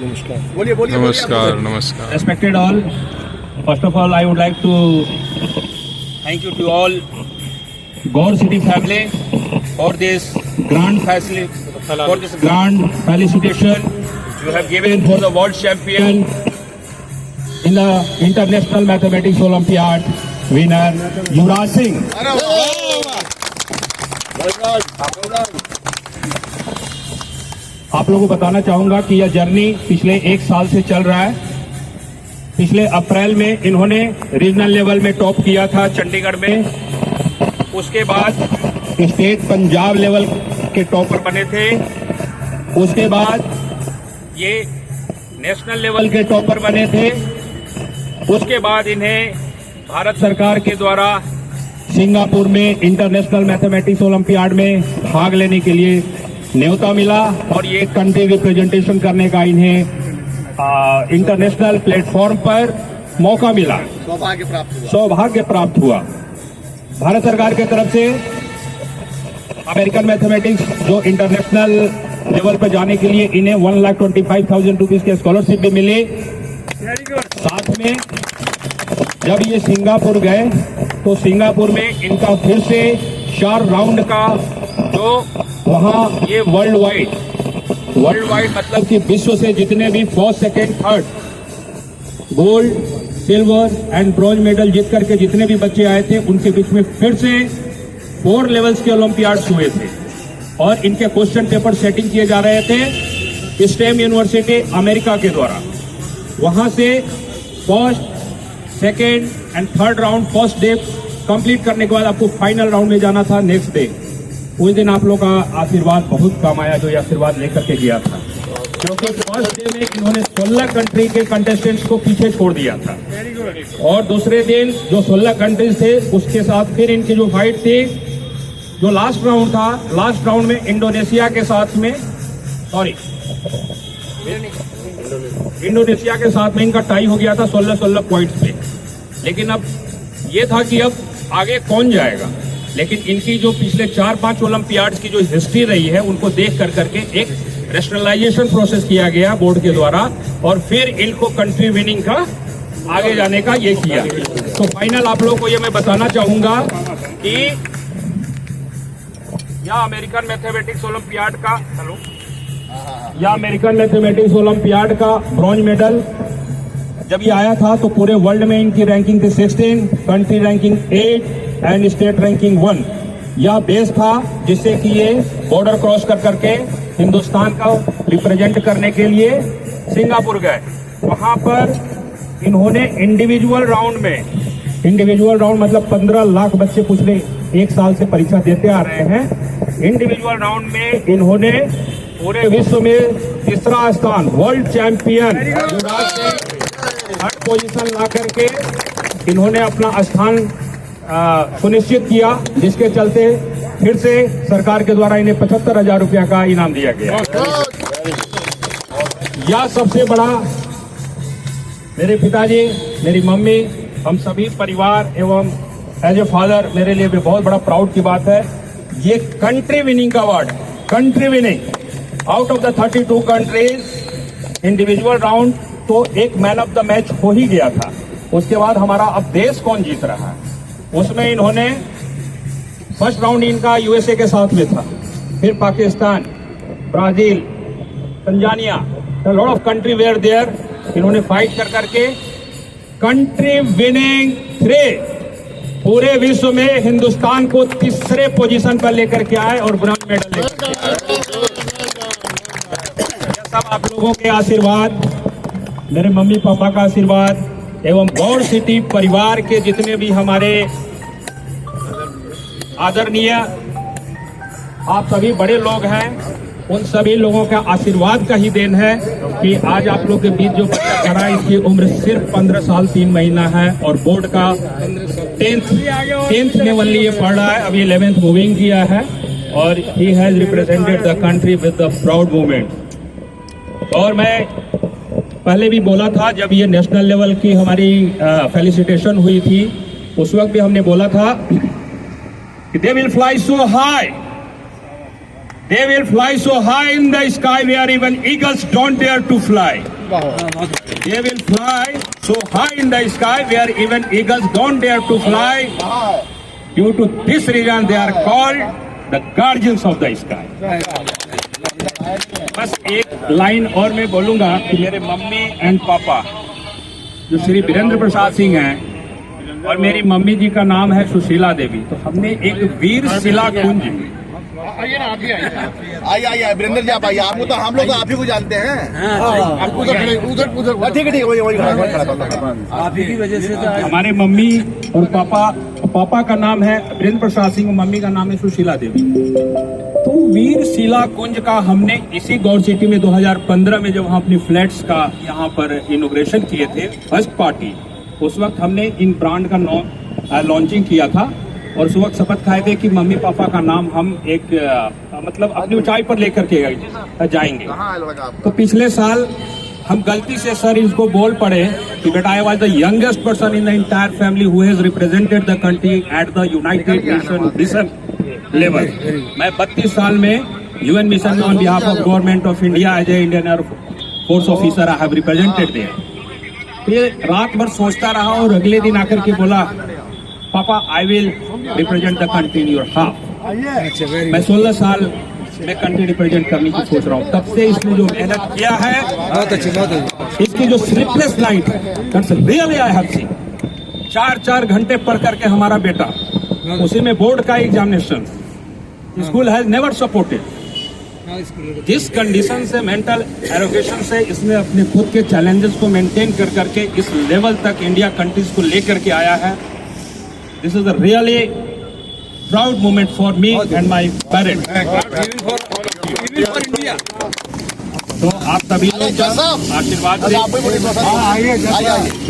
नमस्कार नमस्कार Respected all, first of all I would like to thank you to all Gaur City family for this grand felicitation you have given for the world champion in the International Mathematics Olympiad winner Yuvraj Singh. आप लोगों को बताना चाहूंगा कि यह journey पिछले 1 साल से चल रहा है। पिछले अप्रैल में इन्होंने रीजनल लेवल में टॉप किया था चंडीगढ़ में, उसके बाद स्टेट पंजाब लेवल के टॉपर बने थे, उसके बाद ये नेशनल लेवल के टॉपर बने थे, उसके बाद इन्हें भारत सरकार के द्वारा सिंगापुर में इंटरनेशनल मैथमेटिक्स ओलंपियाड में भाग लेने के लिए न्योता मिला और ये कंट्री रिप्रेजेंटेशन करने का इन्हें इंटरनेशनल प्लेटफॉर्म पर मौका मिला, सौभाग्य प्राप्त हुआ। भारत सरकार की तरफ से अमेरिकन मैथमेटिक्स जो इंटरनेशनल लेवल पर जाने के लिए इन्हें 1,25,000 रुपीज की स्कॉलरशिप भी मिली। साथ में जब ये सिंगापुर गए तो सिंगापुर में इनका फिर से 4 राउंड का जो वहाँ ये वर्ल्ड वाइड मतलब कि विश्व से जितने भी first second third gold silver and bronze medal जीत करके जितने भी बच्चे आए थे उनके बीच में फिर से 4 लेवल्स के ओलंपियाड्स हुए थे और इनके क्वेश्चन पेपर सेटिंग किए जा रहे थे स्टेम यूनिवर्सिटी अमेरिका के द्वारा। वहां से first second and third round first day complete करने के बाद आपको फाइनल राउंड में जाना था नेक्स्ट डे। उस दिन आप लोग का आशीर्वाद बहुत काम आया जो ये आशीर्वाद लेकर के गया था, क्योंकि फर्स्ट डे में इन्होंने 16 कंट्री के कंटेस्टेंट्स को पीछे छोड़ दिया था और दूसरे दिन जो 16 कंट्रीज थे उसके साथ फिर इनकी जो फाइट थी, जो लास्ट राउंड था, लास्ट राउंड में इंडोनेशिया के साथ में इनका टाई हो गया था 16 पॉइंट्स पे। लेकिन अब ये था कि अब आगे कौन जाएगा, लेकिन इनकी जो पिछले 4-5 ओलंपियाड्स की जो हिस्ट्री रही है उनको देख करके एक रैशनलाइजेशन प्रोसेस किया गया बोर्ड के द्वारा और फिर इनको कंट्री विनिंग का आगे जाने का ये किया। तो फाइनल आप लोगों को ये मैं बताना चाहूंगा कि यह अमेरिकन मैथमेटिक्स ओलंपियाड का ब्रॉन्ज मेडल जब ये आया था तो पूरे वर्ल्ड में इनकी रैंकिंग थी 16, country ranking 8 and state ranking 1। यह बेस था जिससे कि ये बॉर्डर क्रॉस कर करके हिंदुस्तान का रिप्रेजेंट करने के लिए सिंगापुर गए। वहां पर इन्होंने इंडिविजुअल राउंड मतलब 15 लाख बच्चे पिछले 1 साल से परीक्षा देते आ रहे हैं। इंडिविजुअल राउंड में इन्होंने पूरे विश्व में तीसरा स्थान वर्ल्ड चैंपियन थर्ड पोजीशन ला करके इन्होंने अपना स्थान सुनिश्चित किया, जिसके चलते फिर से सरकार के द्वारा इन्हें 75,000 रुपया का इनाम दिया गया। यह सबसे बड़ा मेरे पिताजी, मेरी मम्मी, हम सभी परिवार एवं एज ए फादर मेरे लिए भी बहुत बड़ा प्राउड की बात है। ये कंट्री विनिंग का award, country winning out of the 32 countries individual round तो एक मैन ऑफ द मैच हो ही गया था। उसके बाद हमारा अब देश कौन जीत रहा है, उसमें इन्होंने फर्स्ट राउंड इनका यूएसए के साथ में था, फिर Pakistan, Brazil, Tanzania, lot of country were there. इन्होंने फाइट कर करके कंट्री विनिंग 3 पूरे विश्व में हिंदुस्तान को तीसरे पोजीशन पर लेकर के आए और ब्रॉन्ज मेडल लेकर के आए। सब आप लोगों के आशीर्वाद, मेरे मम्मी पापा का आशीर्वाद एवं गौर सिटी परिवार के जितने भी हमारे आदरणीय आप सभी बड़े लोग हैं, उन सभी लोगों का आशीर्वाद का ही देन है कि आज आप लोग के बीच जो बच्चा खड़ा है इसकी उम्र सिर्फ 15 साल 3 महीना है और बोर्ड का 10th में ओनली ये पढ़ रहा है, अभी 11th मूविंग किया है और he has represented the country with the proud movement. और मैं पहले भी बोला था जब ये नेशनल लेवल की हमारी फेलिसिटेशन हुई थी उस वक्त भी हमने बोला था कि they will fly so high in the sky where even eagles don't dare to fly. They will fly so high in the sky where even eagles don't dare to fly. Due to this reason, they are called the guardians of the sky. बस एक line और मैं बोलूंगा कि मेरे mummy and पापा जो श्री वीरेंद्र प्रसाद सिंह हैं और मेरी मम्मी जी का नाम है सुशीला देवी, तो हमने एक वीर शिला कुंज, आइए वीरेंद्र जी आप आइए। आपको तो हम लोग तो आप ही को जानते हैं। आपको उधर ठीक है वही आप ही की वजह से तो हमारे मम्मी और पापा का नाम है वीरेंद्र प्रसाद सिंह और मम्मी का नाम है सुशीला देवी। तो वीर शिला कुंज का हमने इसी गौर सिटी में 2015 में जब हम अपनी फ्लैट्स का यहाँ पर इनॉग्रेशन किए थे फर्स्ट पार्टी, उस वक्त हमने इन ब्रांड का लॉन्चिंग किया था और उस वक्त शपथ खाए थे कि मम्मी पापा का नाम हम एक मतलब अपनी ऊंचाई पर लेकर के जाएंगे। तो पिछले साल हम गलती से सर इसको बोल पड़े कि बेटा I was the youngest person in the entire family who has represented the country at the United Nation level. मैं 32 साल में यूएन मिशन में on behalf of government of India as a Indian air force officer I have represented there. ये रात भर सोचता रहा और अगले दिन आकर के बोला पापा I will represent the country in your half. मैं 16 साल में कंट्री रिप्रेजेंट करने की सोच रहा हूँ। तब से इसने जो मेहनत किया है, इसकी जो स्लीपलेस नाइट है, that's really I have seen. 4 घंटे पढ़ करके हमारा बेटा, उसी में बोर्ड का examination, school has never supported. जिस कंडीशन से मेंटल एरोगेशन से इसने अपने खुद के चैलेंजेस को मेंटेन कर करके इस लेवल तक इंडिया कंट्रीज को लेकर के आया है, this is a really proud moment for me and my parents. तो आप सभी लोग आशीर्वाद दें।